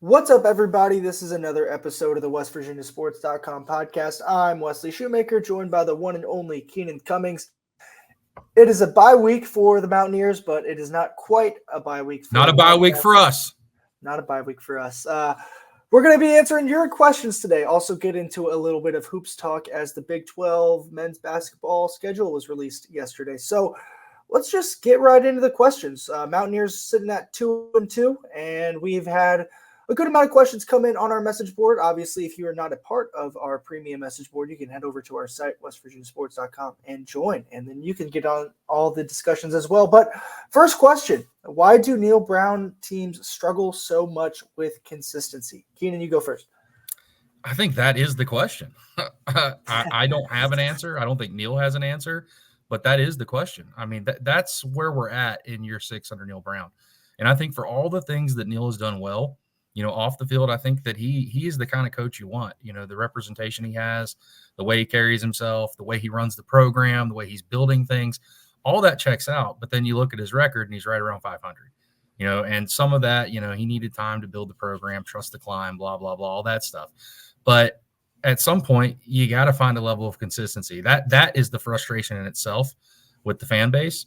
What's up, everybody? This is another episode of the WVSports.com podcast. I'm Wesley Shoemaker, joined by the one and only Keenan Cummings. It is a bye week for the Mountaineers, but it is not quite a bye week. Not a bye week for us. Not a bye week for us. We're going to be answering your questions today. Also get into a little bit of hoops talk as the Big 12 men's basketball schedule was released yesterday. So let's just get right into the questions. Mountaineers sitting at 2-2, and we've had a good amount of questions come in on our message board. Obviously, if you are not a part of our premium message board, you can head over to our site, WVSports.com, and join. And then you can get on all the discussions as well. But first question, why do Neil Brown teams struggle so much with consistency? Keenan, you go first. I think that is the question. I don't have an answer. I don't think Neil has an answer, but that is the question. I mean, that's where we're at in year 6 under Neil Brown. And I think for all the things that Neil has done well, off the field, I think that he is the kind of coach you want. The representation he has, the way he carries himself, the way he runs the program, the way he's building things, all that checks out. But then you look at his record and he's right around 500, and some of that, he needed time to build the program, trust the climb, blah, blah, blah, all that stuff. But at some point, you got to find a level of consistency. That is the frustration in itself with the fan base.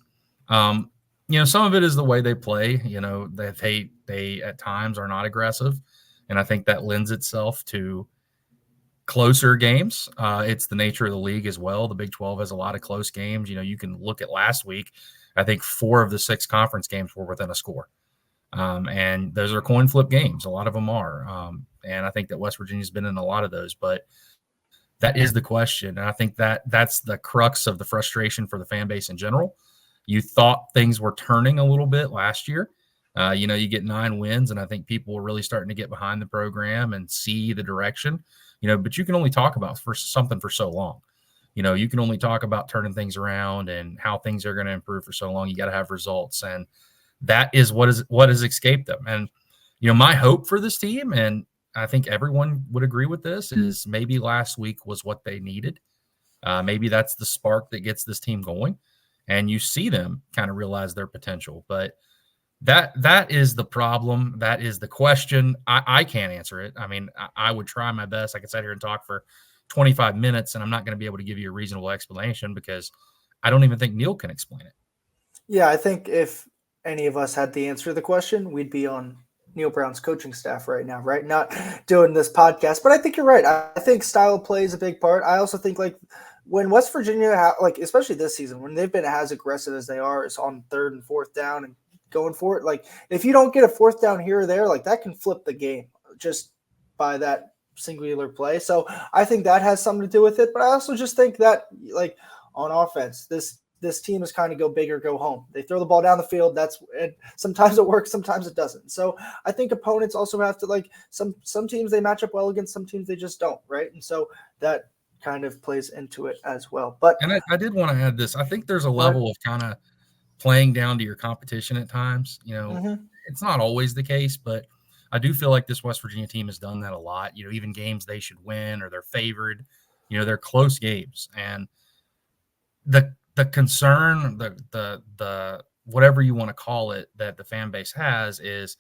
Some of it is the way they play, that they at times are not aggressive. And I think that lends itself to closer games. It's the nature of the league as well. The Big 12 has a lot of close games. You can look at last week. I think 4 of the 6 conference games were within a score. And those are coin flip games. A lot of them are. And I think that West Virginia's been in a lot of those. But that is the question. And I think that's the crux of the frustration for the fan base in general. You thought things were turning a little bit last year. You get 9 wins, and I think people are really starting to get behind the program and see the direction. But you can only talk about something for so long. You can only talk about turning things around and how things are going to improve for so long. You got to have results, and that is what has escaped them. And my hope for this team, and I think everyone would agree with this, is maybe last week was what they needed. Maybe that's the spark that gets this team going. And you see them kind of realize their potential. But that is the problem. That is the question. I can't answer it. I mean, I would try my best. I could sit here and talk for 25 minutes, and I'm not going to be able to give you a reasonable explanation because I don't even think Neil can explain it. Yeah, I think if any of us had the answer to the question, we'd be on Neil Brown's coaching staff right now, right? Not doing this podcast. But I think you're right. I think style of play is a big part. I also think, when West Virginia, especially this season, when they've been as aggressive as they are, it's on 3rd and 4th down and going for it. If you don't get a 4th down here or there, that can flip the game just by that singular play. So I think that has something to do with it. But I also just think that, on offense, this team is kind of go big or go home. They throw the ball down the field. Sometimes it works, sometimes it doesn't. So I think opponents also have to, some teams they match up well against, some teams they just don't, right? And so that kind of plays into it as well. But I did want to add this. I think there's a level of kind of playing down to your competition at times. It's not always the case, but I do feel like this West Virginia team has done that a lot. Even games they should win or they're favored, they're close games. And the concern, the whatever you want to call it, that the fan base has is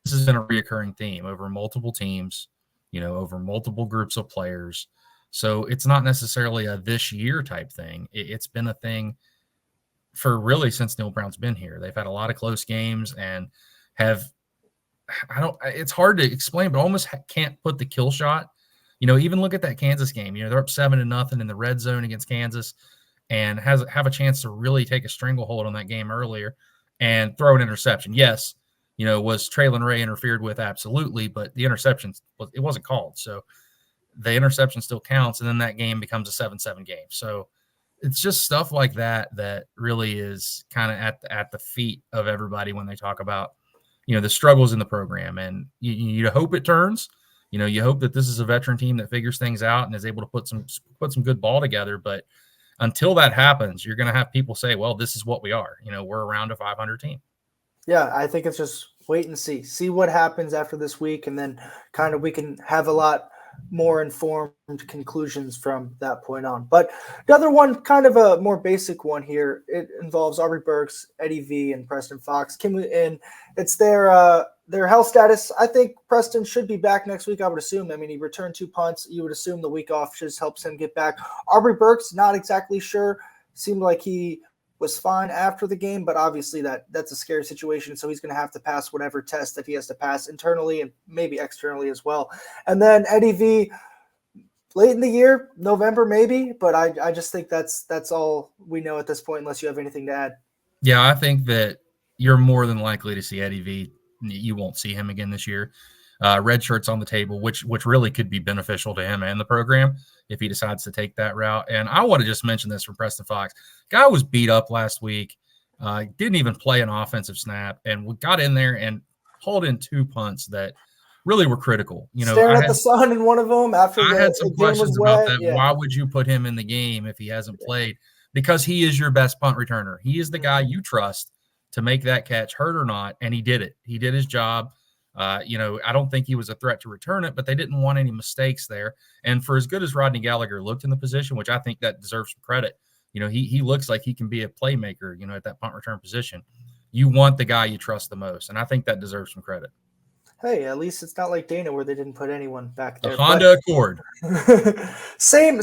this has been a reoccurring theme over multiple teams, over multiple groups of players. So it's not necessarily a this year type thing. It's been a thing for really since Neil Brown's been here. They've had a lot of close games and it's hard to explain, but almost can't put the kill shot. Even look at that Kansas game. They're up 7-0 in the red zone against Kansas and have a chance to really take a stranglehold on that game earlier and throw an interception. Yes, was Traylon Ray interfered with? Absolutely, but the interception, it wasn't called. So the interception still counts, and then that game becomes a 7-7 game. So it's just stuff like that really is kind of at the feet of everybody when they talk about, the struggles in the program. And you hope it turns. You hope that this is a veteran team that figures things out and is able to put some good ball together. But until that happens, you're going to have people say, well, this is what we are. We're around a 500 team. Yeah, I think it's just wait and see what happens after this week, and then kind of we can have a lot more informed conclusions from that point on. But the other one, kind of a more basic one here, it involves Aubrey Burks, Eddie V, and Preston Fox. And it's their their health status, I think Preston should be back next week, I would assume. I mean, he returned 2 punts. You would assume the week off just helps him get back. Aubrey Burke's not exactly sure. Seemed like he was fine after the game, but obviously that's a scary situation, so he's going to have to pass whatever test that he has to pass internally and maybe externally as well. And then Eddie V, late in the year, November maybe, but I just think that's all we know at this point unless you have anything to add. Yeah, I think that you're more than likely to see Eddie V. You won't see him again this year. Red shirt's on the table, which really could be beneficial to him and the program if he decides to take that route. And I want to just mention this from Preston Fox. Guy was beat up last week, didn't even play an offensive snap, and we got in there and hauled in 2 punts that really were critical. Staring at the sun in one of them after I had some questions about that. Yeah. Why would you put him in the game if he hasn't played? Because he is your best punt returner. He is the guy you trust to make that catch, hurt or not, and he did it. He did his job. I don't think he was a threat to return it, but they didn't want any mistakes there. And for as good as Rodney Gallagher looked in the position, which I think that deserves some credit, he looks like he can be a playmaker, at that punt return position. You want the guy you trust the most, and I think that deserves some credit. Hey, at least it's not like Dana where they didn't put anyone back there. The Honda Accord. Same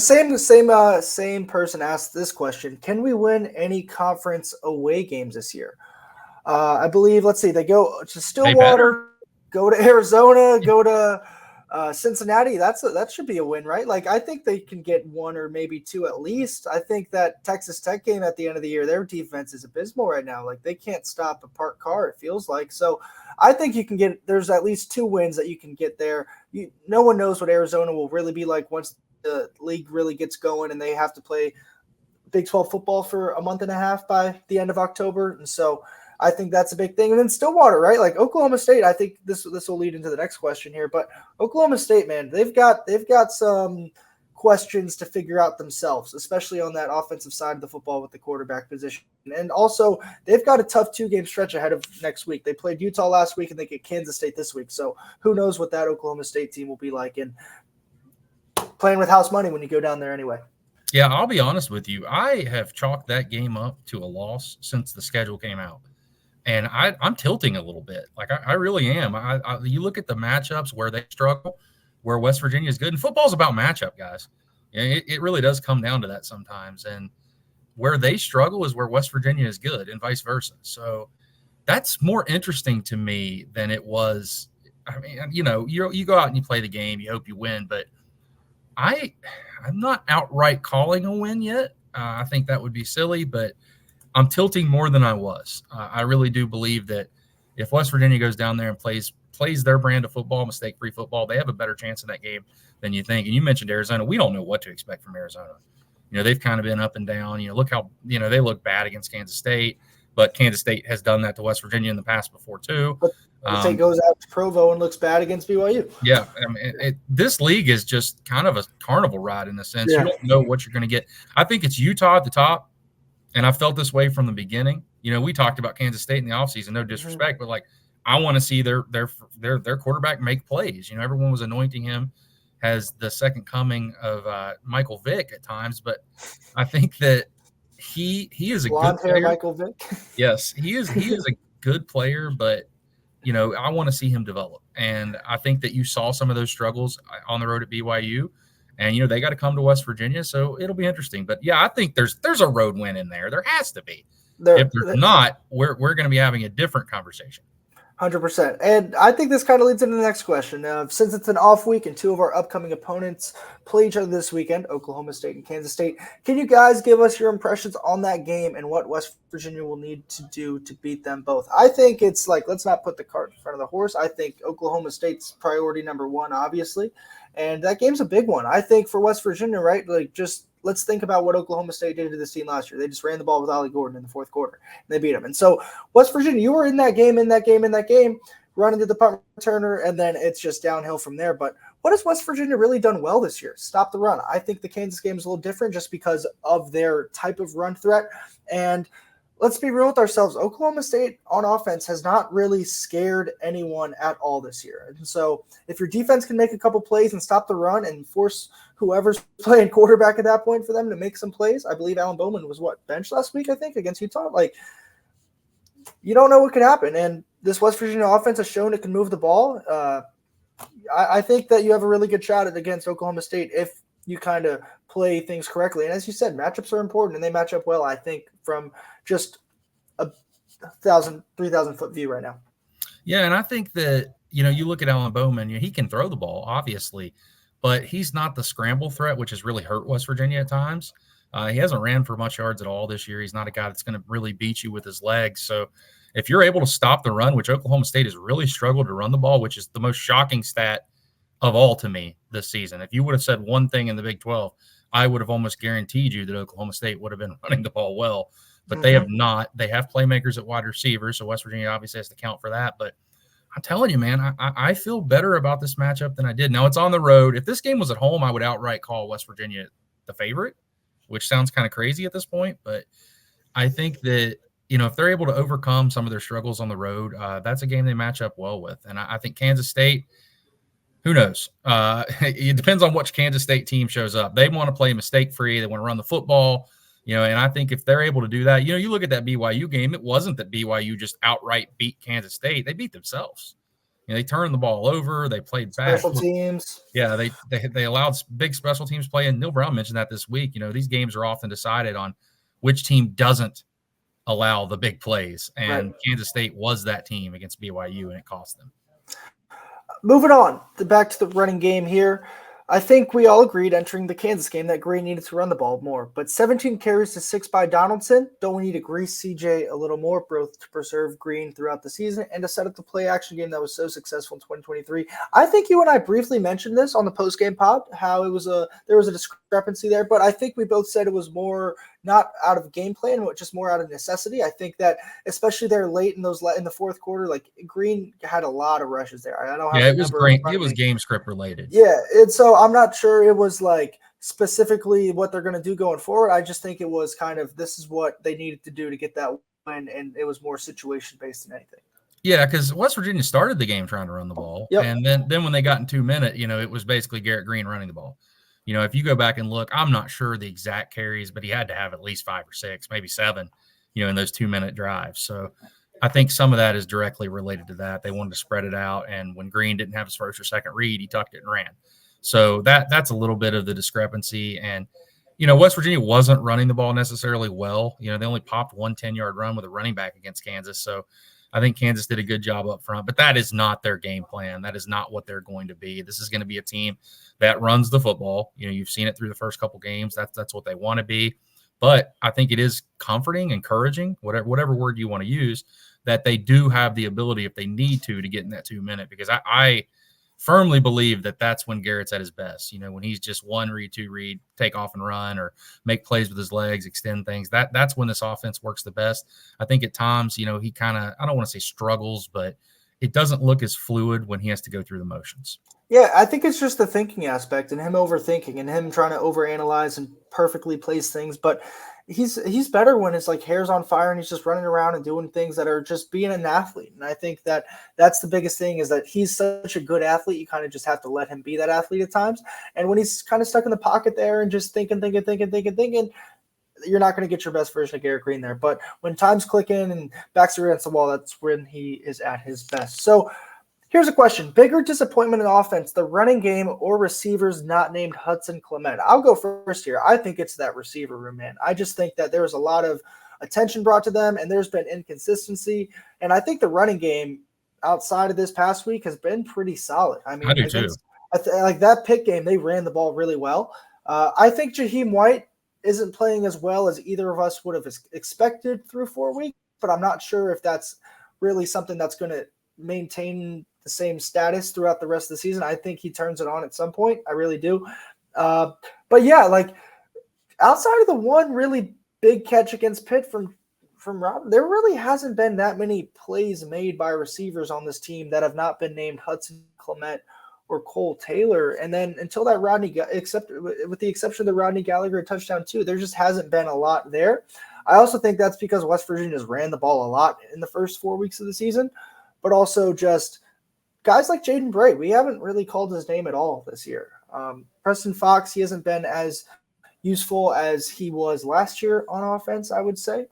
person asked this question. Can we win any conference away games this year? I believe, let's see, they go to Stillwater, go to Arizona, go to Cincinnati. That should be a win, right? Like, I think they can get 1 or maybe 2 at least. I think that Texas Tech game at the end of the year, their defense is abysmal right now. Like, they can't stop a parked car, it feels like. So I think you can there's at least 2 wins that you can get there. No one knows what Arizona will really be like once the league really gets going and they have to play Big 12 football for a month and a half by the end of October. And so I think that's a big thing. And then Stillwater, right? Like Oklahoma State, I think this will lead into the next question here. But Oklahoma State, man, they've got some questions to figure out themselves, especially on that offensive side of the football with the quarterback position. And also, they've got a tough 2-game stretch ahead of next week. They played Utah last week and they get Kansas State this week. So who knows what that Oklahoma State team will be like, and playing with house money when you go down there anyway. Yeah, I'll be honest with you. I have chalked that game up to a loss since the schedule came out. And I'm tilting a little bit. Like, I really am. You look at the matchups where they struggle, where West Virginia is good. And football's about matchup, guys. It really does come down to that sometimes. And where they struggle is where West Virginia is good and vice versa. So that's more interesting to me than it was. I mean, you go out and you play the game. You hope you win. But I'm not outright calling a win yet. I think that would be silly, but I'm tilting more than I was. I really do believe that if West Virginia goes down there and plays their brand of football, mistake-free football, they have a better chance in that game than you think. And you mentioned Arizona. We don't know what to expect from Arizona. They've kind of been up and down. Look how, they look bad against Kansas State, but Kansas State has done that to West Virginia in the past before too. It goes out to Provo and looks bad against BYU. Yeah, I mean, this league is just kind of a carnival ride in the sense. Yeah. You don't know what you're going to get. I think it's Utah at the top. And I felt this way from the beginning. We talked about Kansas State in the offseason, no disrespect, but like, I want to see their quarterback make plays. Everyone was anointing him as the second coming of Michael Vick at times, but I think that he is a good player. Michael Vick. Yes, he is a good player, but I want to see him develop. And I think that you saw some of those struggles on the road at BYU. And, they got to come to West Virginia, so it'll be interesting. But, yeah, I think there's a road win in there. There has to be. If there's not, we're going to be having a different conversation. 100%. And I think this kind of leads into the next question. Since it's an off week and 2 of our upcoming opponents play each other this weekend, Oklahoma State and Kansas State, can you guys give us your impressions on that game and what West Virginia will need to do to beat them both? I think it's like, let's not put the cart in front of the horse. I think Oklahoma State's priority number 1, obviously. And that game's a big one. I think for West Virginia, right? Like, just let's think about what Oklahoma State did to this team last year. They just ran the ball with Ollie Gordon in the 4th quarter, and they beat them. And so West Virginia, you were in that game, running to the punt returner, and then it's just downhill from there. But what has West Virginia really done well this year? Stop the run. I think the Kansas game is a little different just because of their type of run threat. And let's be real with ourselves. Oklahoma State on offense has not really scared anyone at all this year. And so if your defense can make a couple plays and stop the run and force whoever's playing quarterback at that point for them to make some plays, I believe Alan Bowman was benched last week, I think, against Utah. Like, you don't know what could happen. And this West Virginia offense has shown it can move the ball. I think that you have a really good shot at against Oklahoma State if you kind of play things correctly. And as you said, matchups are important, and they match up well, I think, from just a 3,000 foot view right now. Yeah, and I think that, you look at Alan Bowman, he can throw the ball, obviously, but he's not the scramble threat, which has really hurt West Virginia at times. He hasn't ran for much yards at all this year. He's not a guy that's going to really beat you with his legs. So if you're able to stop the run, which Oklahoma State has really struggled to run the ball, which is the most shocking stat of all to me this season. If you would have said one thing in the Big 12, I would have almost guaranteed you that Oklahoma State would have been running the ball well, but they have not. They have playmakers at wide receiver, so West Virginia obviously has to count for that. But I'm telling you, man, I feel better about this matchup than I did. Now, it's on the road. If this game was at home, I would outright call West Virginia the favorite, which sounds kind of crazy at this point. But I think that, if they're able to overcome some of their struggles on the road, that's a game they match up well with. And I think Kansas State, who knows? It depends on which Kansas State team shows up. They want to play mistake-free. They want to run the football. And I think if they're able to do that, you look at that BYU game, it wasn't that BYU just outright beat Kansas State. They beat themselves. They turned the ball over. They played back. Special teams. Yeah, they allowed big special teams play. And Neil Brown mentioned that this week. These games are often decided on which team doesn't allow the big plays. And right. Kansas State was that team against BYU, and it cost them. Moving on, back to the running game here. I think we all agreed entering the Kansas game that Green needed to run the ball more. But 17 carries to 6 by Donaldson. Don't we need to grease CJ a little more, both to preserve Green throughout the season and to set up the play-action game that was so successful in 2023? I think you and I briefly mentioned this on the post-game pod, how there was a discrepancy there. But I think we both said it was more not out of game plan, but just more out of necessity. I think that especially there late in the fourth quarter, like Green had a lot of rushes there. I don't have it was great. It was game script related. Yeah, and so I'm not sure it was like specifically what they're going to do going forward. I just think it was kind of this is what they needed to do to get that win, and it was more situation based than anything. Yeah, because West Virginia started the game trying to run the ball, and then when they got in 2 minutes, it was basically Garrett Green running the ball. If you go back and look, I'm not sure the exact carries, but he had to have at least 5 or 6, maybe 7, in those 2-minute drives. So I think some of that is directly related to that. They wanted to spread it out, and when Green didn't have his first or second read, he tucked it and ran. So that's a little bit of the discrepancy. And, West Virginia wasn't running the ball necessarily well. They only popped 1 10-yard run with a running back against Kansas. So I think Kansas did a good job up front, but that is not their game plan. That is not what they're going to be. This is going to be a team that runs the football. You've seen it through the first couple games. That's what they want to be. But I think it is comforting, encouraging, whatever word you want to use, that they do have the ability, if they need to get in that 2 minute, because I firmly believe that that's when Garrett's at his best. When he's just 1 read, 2 read, take off and run, or make plays with his legs, extend things. That's when this offense works the best. I think at times, he kind of, I don't want to say struggles, but it doesn't look as fluid when he has to go through the motions. Yeah, I think it's just the thinking aspect and him overthinking and him trying to overanalyze and perfectly place things. But he's better when his hair's on fire and he's just running around and doing things that are just being an athlete. And I think that that's the biggest thing, is that he's such a good athlete. You kind of just have to let him be that athlete at times. And when he's kind of stuck in the pocket there and just thinking, you're not going to get your best version of Garrett Green there. But when time's clicking and backs are against the wall, that's when he is at his best. So here's a question. Bigger disappointment in offense, the running game or receivers not named Hudson Clement? I'll go first here. I think it's that receiver room, man. I just think that there was a lot of attention brought to them, and there's been inconsistency. And I think the running game outside of this past week has been pretty solid. I mean, I do too. Like that Pitt game, they ran the ball really well. I think Jaheim White isn't playing as well as either of us would have expected through 4 weeks, but I'm not sure if that's really something that's going to maintain the same status throughout the rest of the season. I think he turns it on at some point. I really do. But yeah, outside of the one really big catch against Pitt from Robin, there really hasn't been that many plays made by receivers on this team that have not been named Hudson Clement or Cole Taylor. And then until that with the exception of the Rodney Gallagher touchdown too, there just hasn't been a lot there. I also think that's because West Virginia's ran the ball a lot in the first 4 weeks of the season, but also just guys like Jaden Bray, we haven't really called his name at all this year. Preston Fox, he hasn't been as useful as he was last year on offense, I would say.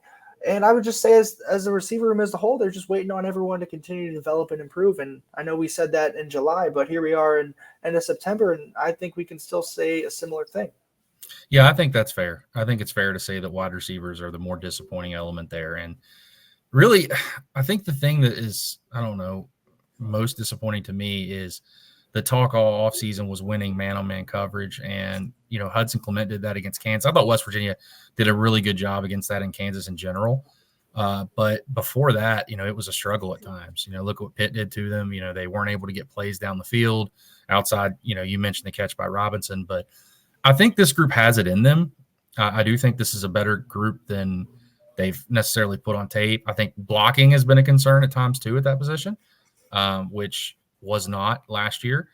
And I would just say as the receiver room as a whole, they're just waiting on everyone to continue to develop and improve. And I know we said that in July, but here we are in end of September, and I think we can still say a similar thing. Yeah, I think that's fair. I think it's fair to say that wide receivers are the more disappointing element there. And really, I think the thing that is, I don't know, most disappointing to me is the talk all offseason was winning man-on-man coverage. And, Hudson Clement did that against Kansas. I thought West Virginia did a really good job against that in Kansas in general. But before that, it was a struggle at times. Look what Pitt did to them. They weren't able to get plays down the field outside. You mentioned the catch by Robinson. But I think this group has it in them. I do think this is a better group than they've necessarily put on tape. I think blocking has been a concern at times too at that position, which was not last year.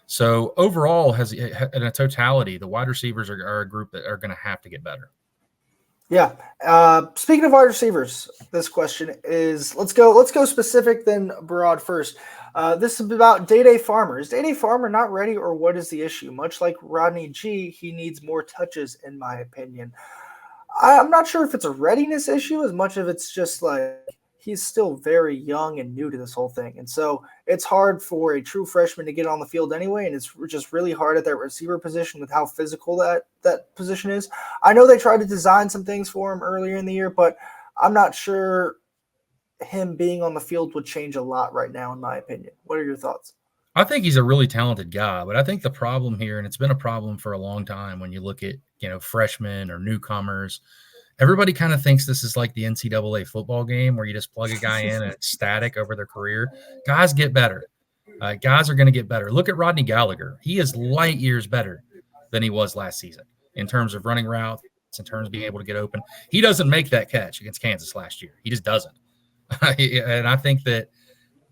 So overall, in a totality, the wide receivers are a group that are going to have to get better. Yeah. Speaking of wide receivers, this question is let's go specific then broad first. This is about Day Farmer. Is Day Farmer not ready, or what is the issue? Much like Rodney G, he needs more touches, in my opinion. I'm not sure if it's a readiness issue as much as it's just like he's still very young and new to this whole thing. And so it's hard for a true freshman to get on the field anyway, and it's just really hard at that receiver position with how physical that position is. I know they tried to design some things for him earlier in the year, but I'm not sure him being on the field would change a lot right now, in my opinion. What are your thoughts? I think he's a really talented guy, but I think the problem here, and it's been a problem for a long time when you look at, freshmen or newcomers, everybody kind of thinks this is like the NCAA football game where you just plug a guy in and it's static over their career. Guys get better. Guys are going to get better. Look at Rodney Gallagher. He is light years better than he was last season in terms of running routes, in terms of being able to get open. He doesn't make that catch against Kansas last year. He just doesn't. And I think that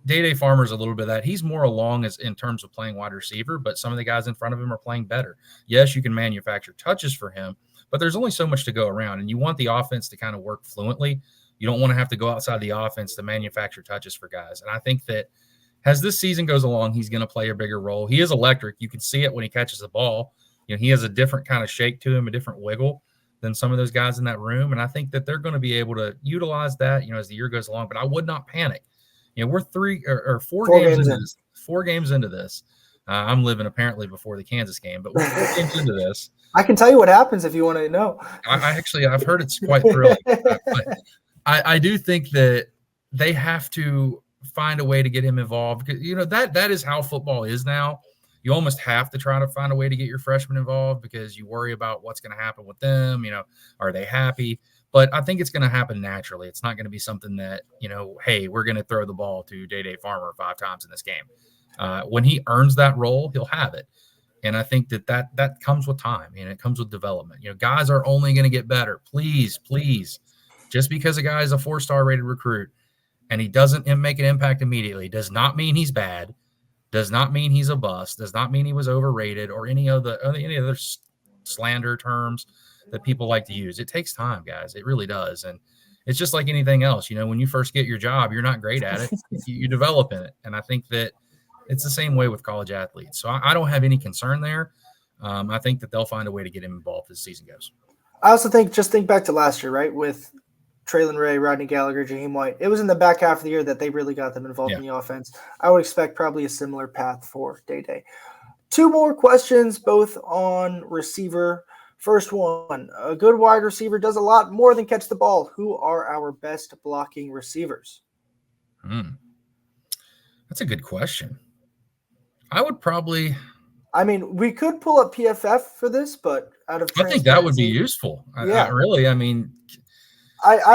Day Farmer's a little bit of that. He's more along as in terms of playing wide receiver, but some of the guys in front of him are playing better. Yes, you can manufacture touches for him, but there's only so much to go around, and you want the offense to kind of work fluently. You don't want to have to go outside the offense to manufacture touches for guys. And I think that as this season goes along, he's going to play a bigger role. He is electric. You can see it when he catches the ball. He has a different kind of shake to him, a different wiggle than some of those guys in that room. And I think that they're going to be able to utilize that, as the year goes along. But I would not panic. We're 4 games into this. 4 games into this. I'm living apparently before the Kansas game, but we're 4 games into this. I can tell you what happens if you want to know. I've heard it's quite thrilling. But I do think that they have to find a way to get him involved. That is how football is now. You almost have to try to find a way to get your freshmen involved because you worry about what's going to happen with them. Are they happy? But I think it's going to happen naturally. It's not going to be something that, hey, we're going to throw the ball to Day Farmer 5 times in this game. When he earns that role, he'll have it. And I think that comes with time and it comes with development. Guys are only going to get better. Please, just because a guy is a 4-star rated recruit and he doesn't make an impact immediately does not mean he's bad, does not mean he's a bust, does not mean he was overrated or any other slander terms that people like to use. It takes time, guys. It really does. And it's just like anything else. When you first get your job, you're not great at it. You develop in it. And I think that it's the same way with college athletes. So I don't have any concern there. I think that they'll find a way to get him involved as the season goes. I also think back to last year, right, with Traylon Ray, Rodney Gallagher, Jaheim White. It was in the back half of the year that they really got them involved in the offense. I would expect probably a similar path for Day. 2 more questions, both on receiver. First one, a good wide receiver does a lot more than catch the ball. Who are our best blocking receivers? That's a good question. I would probably – we could pull up PFF for this, but out of I think that would be useful. I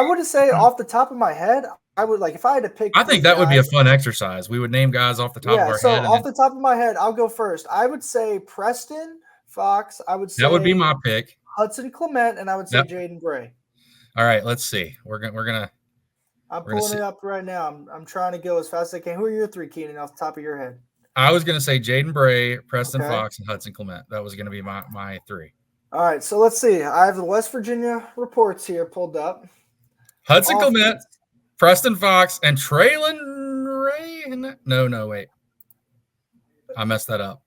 would say off the top of my head, I would if I had to pick. I think that would be a fun exercise. We would name guys off the top of our head. So off the top of my head, I'll go first. I would say Preston Fox. I would say that would be my pick. Hudson Clement, and I would say Jaden Bray. All right, let's see. We're gonna. I'm pulling it up right now. I'm trying to go as fast as I can. Who are your 3, Keenan, off the top of your head? I was gonna say Jaden Bray, Preston Fox, and Hudson Clement. That was gonna be my 3. All right, so let's see. I have the West Virginia reports here pulled up. Hudson Clement, Preston Fox, and Traylon Ray. No, wait. I messed that up.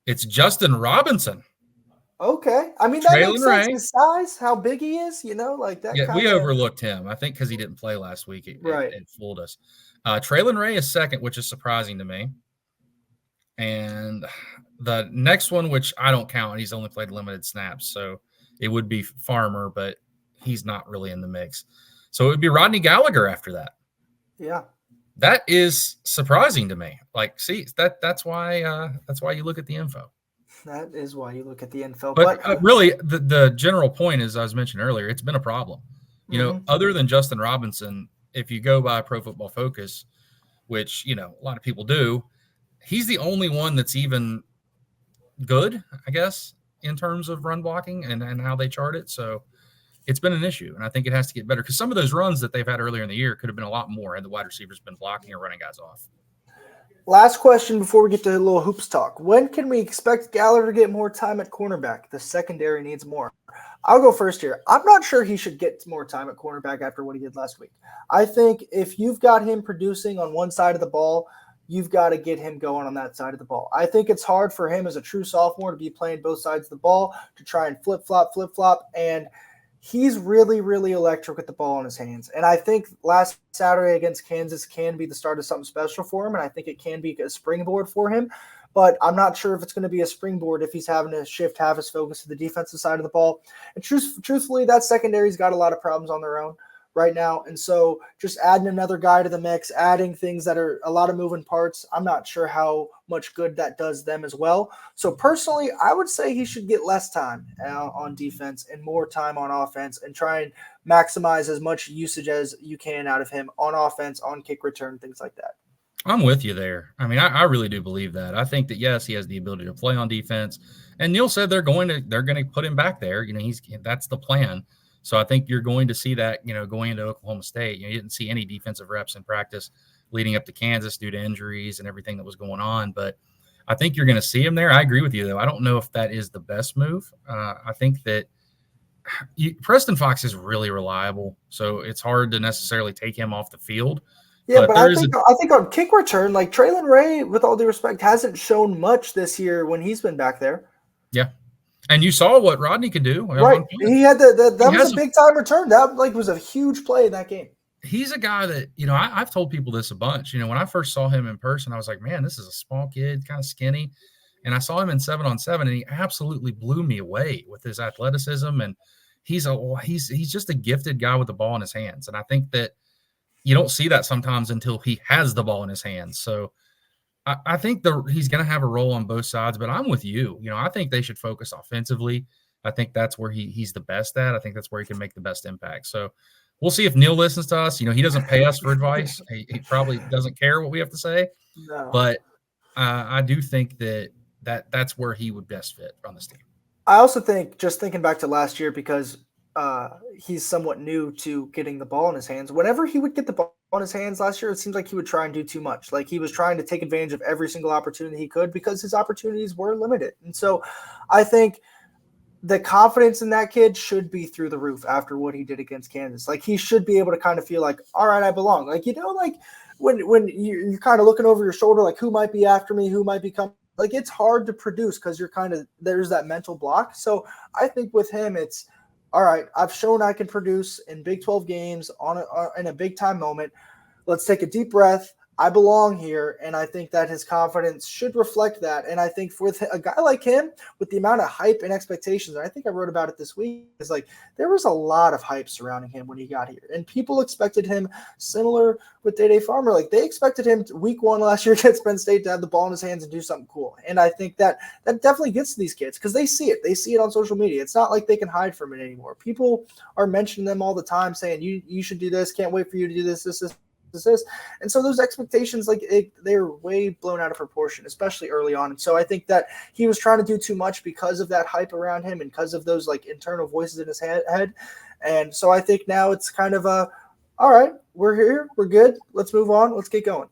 It's Justin Robinson. Okay. I mean, that makes Traylon sense. Ray. His size, how big he is, like that Yeah, kind we of. overlooked him. I think because he didn't play last week, Right. it fooled us. Traylon Ray is second, which is surprising to me. And the next one, which I don't count, he's only played limited snaps, so it would be Farmer, but he's not really in the mix. So it would be Rodney Gallagher after that. Yeah. That is surprising to me. Like, see, that's why you look at the info. That is why you look at the info. But really, the general point is, as I was mentioning earlier, it's been a problem. Other than Justin Robinson, if you go by Pro Football Focus, which, a lot of people do, he's the only one that's even good, I guess, in terms of run blocking and how they chart it. So it's been an issue, and I think it has to get better because some of those runs that they've had earlier in the year could have been a lot more had the wide receivers been blocking or running guys off. Last question before we get to a little hoops talk. When can we expect Gallagher to get more time at cornerback? The secondary needs more. I'll go first here. I'm not sure he should get more time at cornerback after what he did last week. I think if you've got him producing on one side of the ball, you've got to get him going on that side of the ball. I think it's hard for him as a true sophomore to be playing both sides of the ball, to try and flip-flop, and he's really, really electric with the ball in his hands. And I think last Saturday against Kansas can be the start of something special for him, and I think it can be a springboard for him. But I'm not sure if it's going to be a springboard if he's having to shift half his focus to the defensive side of the ball. And truthfully, that secondary's got a lot of problems on their own right now. And so just adding another guy to the mix, adding things that are a lot of moving parts, I'm not sure how much good that does them as well. So personally, I would say he should get less time on defense and more time on offense and try and maximize as much usage as you can out of him on offense, on kick return, things like that. I'm with you there. I mean, I really do believe that. I think that, yes, he has the ability to play on defense. And Neil said they're going to put him back there. That's the plan. So I think you're going to see that, going into Oklahoma State. You didn't see any defensive reps in practice leading up to Kansas due to injuries and everything that was going on. But I think you're going to see him there. I agree with you, though. I don't know if that is the best move. I think that Preston Fox is really reliable, so it's hard to necessarily take him off the field. Yeah, but I think on kick return, like Traylon Ray, with all due respect, hasn't shown much this year when he's been back there. Yeah. And you saw what Rodney could do. Right. He had that was a big time return. That was a huge play in that game. He's a guy that, I've told people this a bunch. When I first saw him in person, I was like, man, this is a small kid, kind of skinny. And I saw him in 7-on-7, and he absolutely blew me away with his athleticism. And he's just a gifted guy with the ball in his hands. And I think that you don't see that sometimes until he has the ball in his hands. So I think he's going to have a role on both sides, but I'm with you. I think they should focus offensively. I think that's where he's the best at. I think that's where he can make the best impact. So we'll see if Neil listens to us. He doesn't pay us for advice. He probably doesn't care what we have to say. No. But I do think that's where he would best fit on this team. I also think, just thinking back to last year, because he's somewhat new to getting the ball in his hands. Whenever he would get the ball in his hands last year, it seems like he would try and do too much. Like he was trying to take advantage of every single opportunity he could because his opportunities were limited. And so I think the confidence in that kid should be through the roof after what he did against Kansas. Like he should be able to kind of feel like, all right, I belong. Like, like when you're kind of looking over your shoulder, like who might be after me, who might be coming. Like it's hard to produce because you're there's that mental block. So I think with him, it's, all right, I've shown I can produce in Big 12 games in a big-time moment. Let's take a deep breath. I belong here, and I think that his confidence should reflect that. And I think with a guy like him, with the amount of hype and expectations, and I think I wrote about it this week, is like there was a lot of hype surrounding him when he got here. And people expected him, similar with Day Farmer, like they expected him week 1 last year against Penn State to have the ball in his hands and do something cool. And I think that definitely gets to these kids because they see it. They see it on social media. It's not like they can hide from it anymore. People are mentioning them all the time saying, you should do this, can't wait for you to do this. And so those expectations, they're way blown out of proportion, especially early on. And so I think that he was trying to do too much because of that hype around him and because of those internal voices in his head. And so I think now it's kind of all right, we're here, we're good, let's move on, let's get going.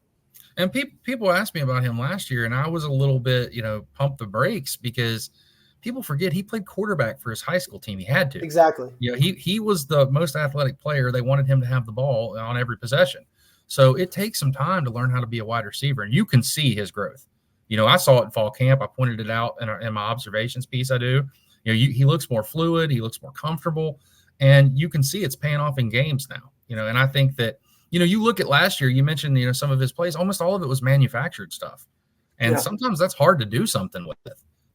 And people asked me about him last year, and I was a little bit, pump the brakes because people forget he played quarterback for his high school team. He had to. Exactly. He was the most athletic player. They wanted him to have the ball on every possession. So it takes some time to learn how to be a wide receiver, and you can see his growth. I saw it in fall camp. I pointed it out in my observations piece I do. He looks more fluid. He looks more comfortable. And you can see it's paying off in games now. And I think that, you look at last year, you mentioned, some of his plays, almost all of it was manufactured stuff. And sometimes that's hard to do something with,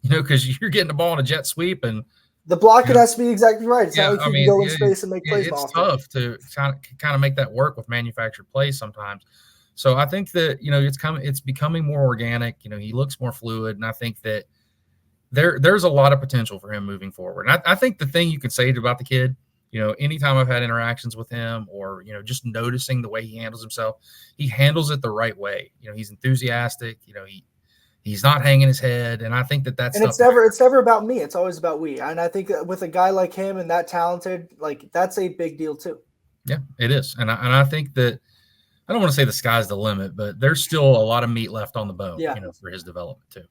because you're getting the ball in a jet sweep and the blocking has to be exactly right. It's not like you can go in space and make plays. It's tough to kind of make that work with manufactured plays sometimes. So I think that, it's becoming more organic. He looks more fluid. And I think that there's a lot of potential for him moving forward. And I think the thing you can say about the kid, anytime I've had interactions with him or, just noticing the way he handles himself, he handles it the right way. He's enthusiastic, he's not hanging his head. And I think that's, and it's never about me. It's always about we. And I think with a guy like him and that talented, that's a big deal too. Yeah, it is. And I think that, I don't want to say the sky's the limit, but there's still a lot of meat left on the bone, for his development too.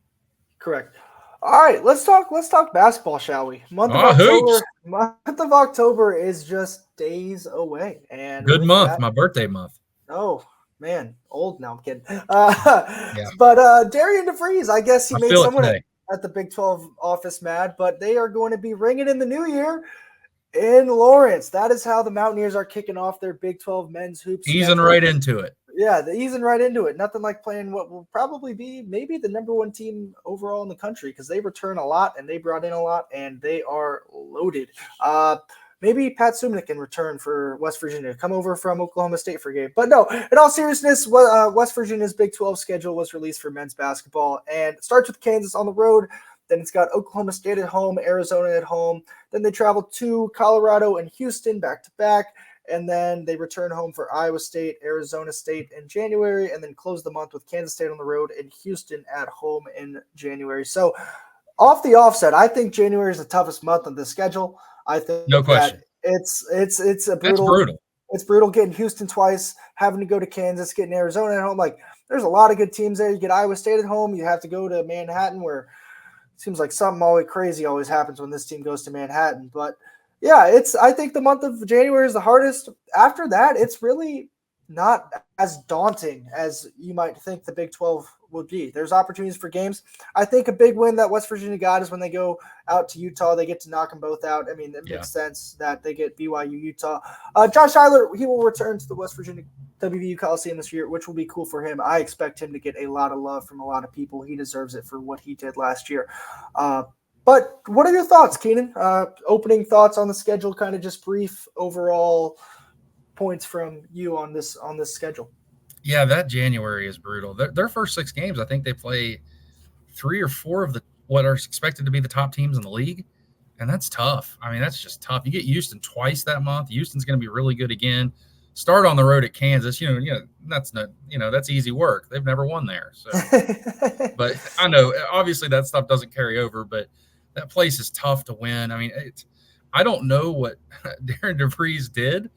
Correct. All right, let's talk basketball, shall we? Month of October is just days away, and good month, my birthday month. Oh man, old now. I'm kidding. But Darian DeVries, I guess he made someone at the Big 12 office mad, but they are going to be ringing in the new year in Lawrence. That is how the Mountaineers are kicking off their Big 12 men's hoops. Easing right into it. Yeah, they're easing right into it. Nothing like playing what will probably be maybe the number one team overall in the country because they return a lot and they brought in a lot and they are loaded. Maybe Pat Sumnick can return for West Virginia, come over from Oklahoma State for a game. But no, in all seriousness, West Virginia's Big 12 schedule was released for men's basketball and it starts with Kansas on the road. Then it's got Oklahoma State at home, Arizona at home. Then they travel to Colorado and Houston back to back. And then they return home for Iowa State, Arizona State in January, and then close the month with Kansas State on the road and Houston at home in January. So off the offset, I think January is the toughest month of the schedule. I think no question. It's a brutal. It's brutal getting Houston twice, having to go to Kansas, getting Arizona at home. There's a lot of good teams there. You get Iowa State at home. You have to go to Manhattan where it seems like something always crazy always happens when this team goes to Manhattan. But yeah, I think the month of January is the hardest. After that, it's really not as daunting as you might think the Big 12 would be. There's opportunities for games. I think a big win that West Virginia got is when they go out to Utah. They get to knock them both out. I mean, it makes sense that they get BYU, Utah. Josh Eiler, he will return to the West Virginia WVU Coliseum this year, which will be cool for him. I expect him to get a lot of love from a lot of people. He deserves it for what he did last year. But what are your thoughts, Keenan? Opening thoughts on the schedule, kind of just brief overall points from you on this schedule. Yeah, that January is brutal. Their first 6 games, I think they play 3 or 4 of what are expected to be the top teams in the league, and that's tough. I mean, that's just tough. You get Houston twice that month. Houston's going to be really good again. Start on the road at Kansas. That's not. That's easy work. They've never won there. So, but I know obviously that stuff doesn't carry over, but that place is tough to win. I mean, I don't know what Darren DeVries did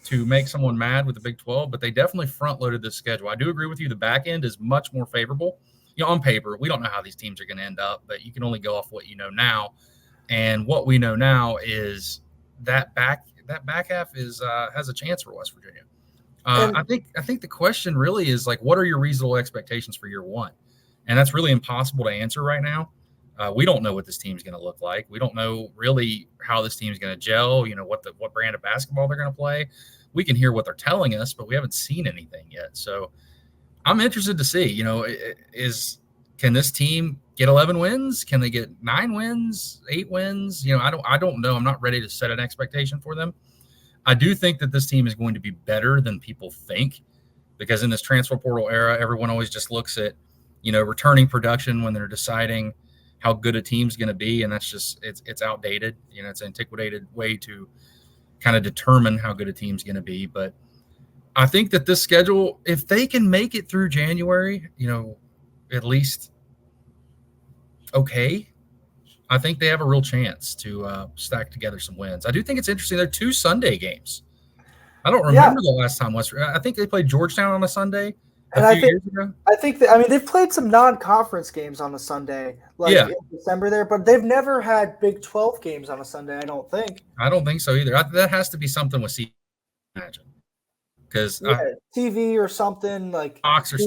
to make someone mad with the Big 12, but they definitely front-loaded this schedule. I do agree with you. The back end is much more favorable. On paper, we don't know how these teams are going to end up, but you can only go off what you know now. And what we know now is that back half is has a chance for West Virginia. I think the question really is what are your reasonable expectations for year one? And that's really impossible to answer right now. We don't know what this team's going to look like. We don't know really how this team's going to gel, what brand of basketball they're going to play. We can hear what they're telling us, but we haven't seen anything yet. So I'm interested to see, can this team get 11 wins? Can they get 9 wins, 8 wins? I don't know. I'm not ready to set an expectation for them. I do think that this team is going to be better than people think because in this transfer portal era, everyone always just looks at, returning production when they're deciding how good a team's going to be. And that's just, it's outdated. It's an antiquated way to kind of determine how good a team's going to be. But I think that this schedule, if they can make it through January, at least okay, I think they have a real chance to stack together some wins. I do think it's interesting. There are 2 Sunday games. I don't remember the last time I think they played Georgetown on a Sunday. Years ago. I think they've played some non-conference games on a Sunday, in December there, but they've never had Big 12 games on a Sunday. I don't think. I don't think so either. That has to be something with CBS, imagine, because TV or something Fox or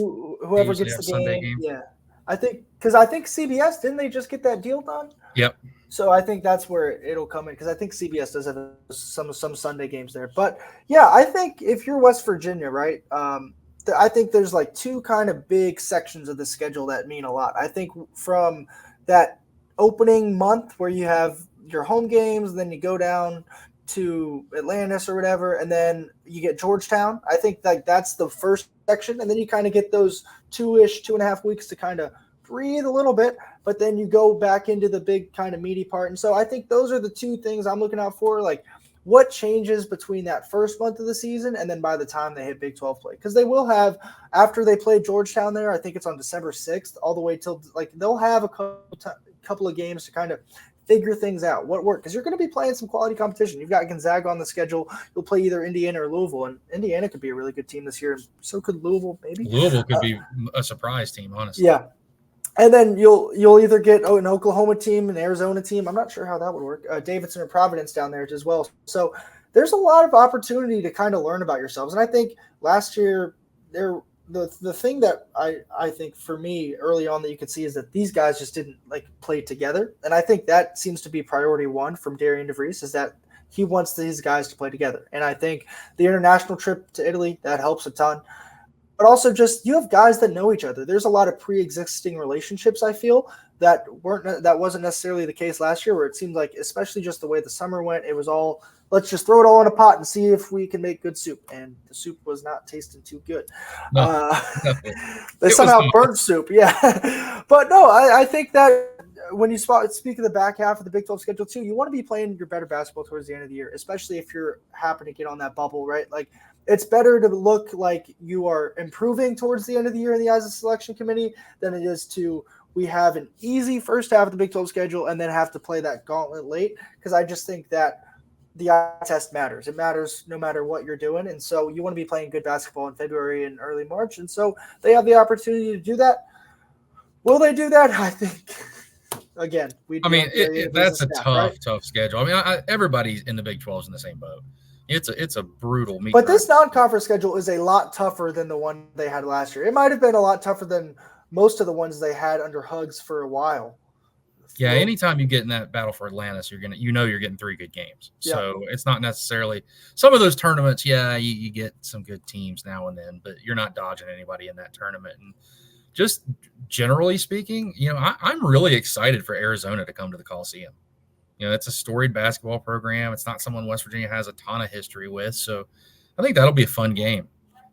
whoever gets the game. Yeah, I think CBS didn't they just get that deal done? Yep. So I think that's where it'll come in because I think CBS does have some Sunday games there. But yeah, I think if you're West Virginia, right? I think there's like two kind of big sections of the schedule that mean a lot. I think from that opening month where you have your home games, and then you go down to Atlantis or whatever, and then you get Georgetown. I think like that's the first section, and then you kind of get those 2.5 weeks to kind of breathe a little bit, but then you go back into the big kind of meaty part. And so I think those are the two things I'm looking out for. Like what changes between that first month of the season and then by the time they hit Big 12 play, because they will have, after they play Georgetown there, I think it's on December 6th, all the way till like they'll have a couple of games to kind of figure things out, what worked, because you're going to be playing some quality competition. You've got Gonzaga on the schedule. You'll play either Indiana or Louisville, and Indiana could be a really good team this year, and so could Louisville maybe. Louisville could be a surprise team, honestly. Yeah. And then you'll either get an Oklahoma team, an Arizona team. I'm not sure how that would work. Davidson or Providence down there as well. So there's a lot of opportunity to kind of learn about yourselves. And I think last year the thing that I think for me early on that you could see is that these guys just didn't like play together. And I think that seems to be priority one from Darian DeVries is that he wants these guys to play together. And I think the international trip to Italy, that helps a ton. But also just you have guys that know each other. There's a lot of pre-existing relationships, I feel, that wasn't necessarily the case last year, where it seemed like, especially just the way the summer went, it was all, let's just throw it all in a pot and see if we can make good soup. And the soup was not tasting too good. No. They somehow burnt soup, yeah. But no, I think that when you speak of the back half of the Big 12 schedule too, you want to be playing your better basketball towards the end of the year, especially if you're happen to get on that bubble, right? Like, it's better to look like you are improving towards the end of the year in the eyes of the selection committee than it is to we have an easy first half of the Big 12 schedule and then have to play that gauntlet late, because I just think that the eye test matters. It matters no matter what you're doing, and so you want to be playing good basketball in February and early March, and so they have the opportunity to do that. Will they do that? I think, again, that's a tough schedule. I mean, everybody in the Big 12 is in the same boat. It's a brutal meet. But this non-conference schedule is a lot tougher than the one they had last year. It might have been a lot tougher than most of the ones they had under Hugs for a while. Yeah, anytime you get in that battle for Atlantis, you're getting 3 good games. Yeah. So it's not necessarily some of those tournaments. Yeah, you get some good teams now and then, but you're not dodging anybody in that tournament. And just generally speaking, I'm really excited for Arizona to come to the Coliseum. It's a storied basketball program. It's not someone West Virginia has a ton of history with. So I think that'll be a fun game.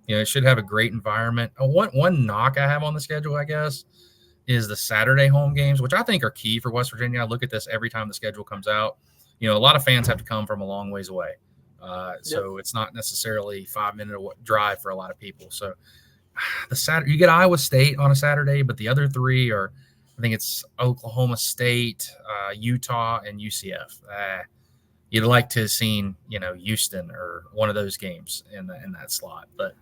It should have a great environment. One knock I have on the schedule, I guess, is the Saturday home games, which I think are key for West Virginia. I look at this every time the schedule comes out. A lot of fans have to come from a long ways away. So it's not necessarily 5-minute drive for a lot of people. So the Saturday, you get Iowa State on a Saturday, but the other 3 are, I think it's Oklahoma State, Utah, and UCF. You'd like to have seen, Houston or one of those games in that slot, but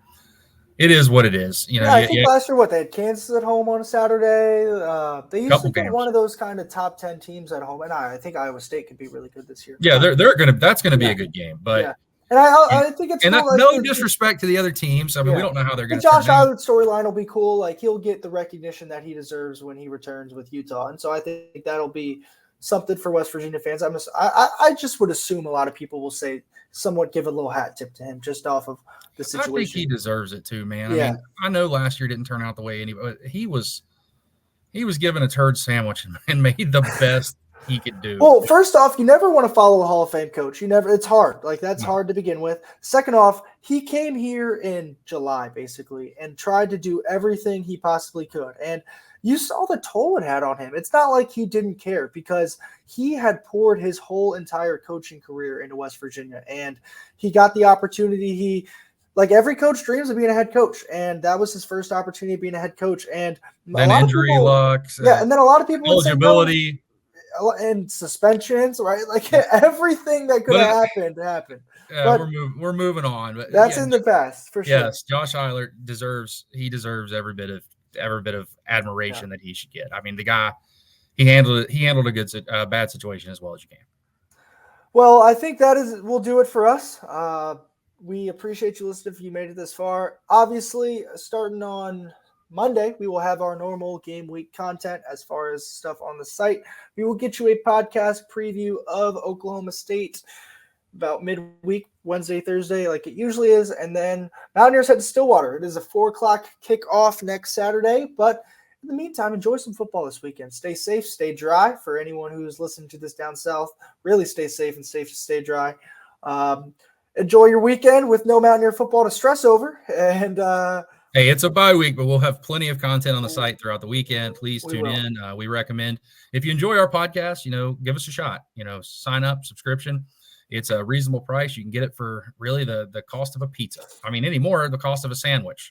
it is what it is. I think last year, they had Kansas at home on a Saturday. They used to get one of those kind of top 10 teams at home, and I think Iowa State could be really good this year. Yeah, that's gonna be a good game, but. Yeah. And I think it's cool, no disrespect to the other teams. I mean, we don't know how they're going to. Josh Eilert's storyline will be cool. Like, he'll get the recognition that he deserves when he returns with Utah, and so I think that'll be something for West Virginia fans. I just would assume a lot of people will say somewhat give a little hat tip to him just off of the situation. I think he deserves it too, man. Yeah. I mean, I know last year didn't turn out the way he was given a turd sandwich and made the best he could do. Well, first off, you never want to follow a Hall of Fame coach. It's hard. Like, that's hard to begin with. Second off, he came here in July, basically, and tried to do everything he possibly could. And you saw the toll it had on him. It's not like he didn't care, because he had poured his whole entire coaching career into West Virginia, and he got the opportunity. Like every coach dreams of being a head coach, and that was his first opportunity of being a head coach. And then injury luck. And then a lot of people eligibility. And suspensions, right? Like everything that could have happened. Yeah, but we're moving on. But that's in the past for sure. Yes, Josh Eilert deserves every bit of admiration that he should get. I mean, the guy, he handled a bad situation as well as you can. Well, I think will do it for us. We appreciate you listening if you made it this far. Obviously, starting on Monday, we will have our normal game week content as far as stuff on the site. We will get you a podcast preview of Oklahoma State about midweek, Wednesday, Thursday, like it usually is. And then Mountaineers head to Stillwater. It is a 4 o'clock kickoff next Saturday. But in the meantime, enjoy some football this weekend. Stay safe, stay dry. For anyone who's listening to this down south, really stay safe and safe to stay dry. Enjoy your weekend with no Mountaineer football to stress over. And hey, it's a bye week, but we'll have plenty of content on the site throughout the weekend. Please tune in. We recommend, if you enjoy our podcast, give us a shot. Sign up, subscription. It's a reasonable price. You can get it for really the cost of a pizza. I mean, anymore, the cost of a sandwich.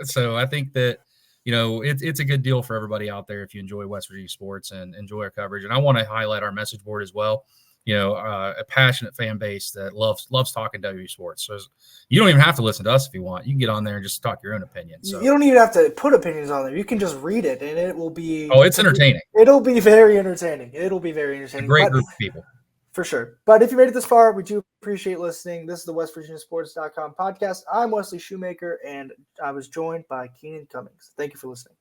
So I think that, it's a good deal for everybody out there if you enjoy West Virginia sports and enjoy our coverage. And I want to highlight our message board as well. A passionate fan base that loves talking WVU sports. So you don't even have to listen to us if you want. You can get on there and just talk your own opinion. So you don't even have to put opinions on there. You can just read it, and it will be. Oh, it's entertaining. It'll be very entertaining. A great group of people. For sure. But if you made it this far, we do appreciate listening. This is the WVSports.com podcast. I'm Wesley Shoemaker, and I was joined by Keenan Cummings. Thank you for listening.